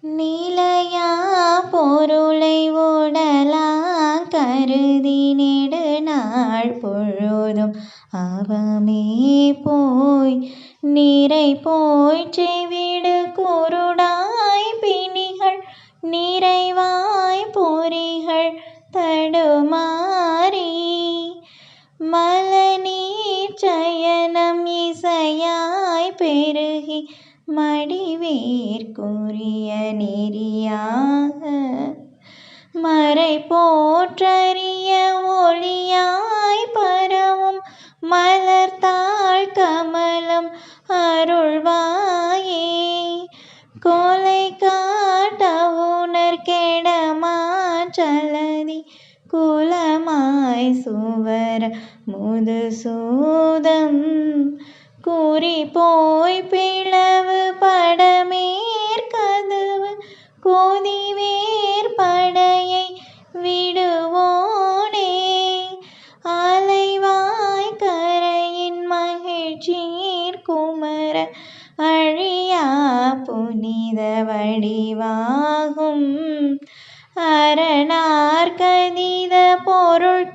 நிலையா பொருளை உடலாங் கருதி நெடுநாள் பொழுதும் அவமே போய் நிறை போய் செவிடு குருடாய் பிணிகள் நிறைவாய் பொறிகள் தடுமாறி மலநீர் சயனம் இசையாய் பெருகி மடிவேற்குரிய நெறியாக மறை போற்றறிய ஒளியாய் பரவும் மலர்த்தாள் கமலம் அருள்வாயே கொலை காட்டவுணர் கெடமா சலதி குலமாய் சுவர முதுசூதம் குறி போய் பிளவு படமேற்கதவு கோதிவேர் படையை விடுவோனே அலைவாய் கரையின் மகிழ்ச்சீர் குமர அழியா புனித வடிவாகும் அரணார் கதித பொருள்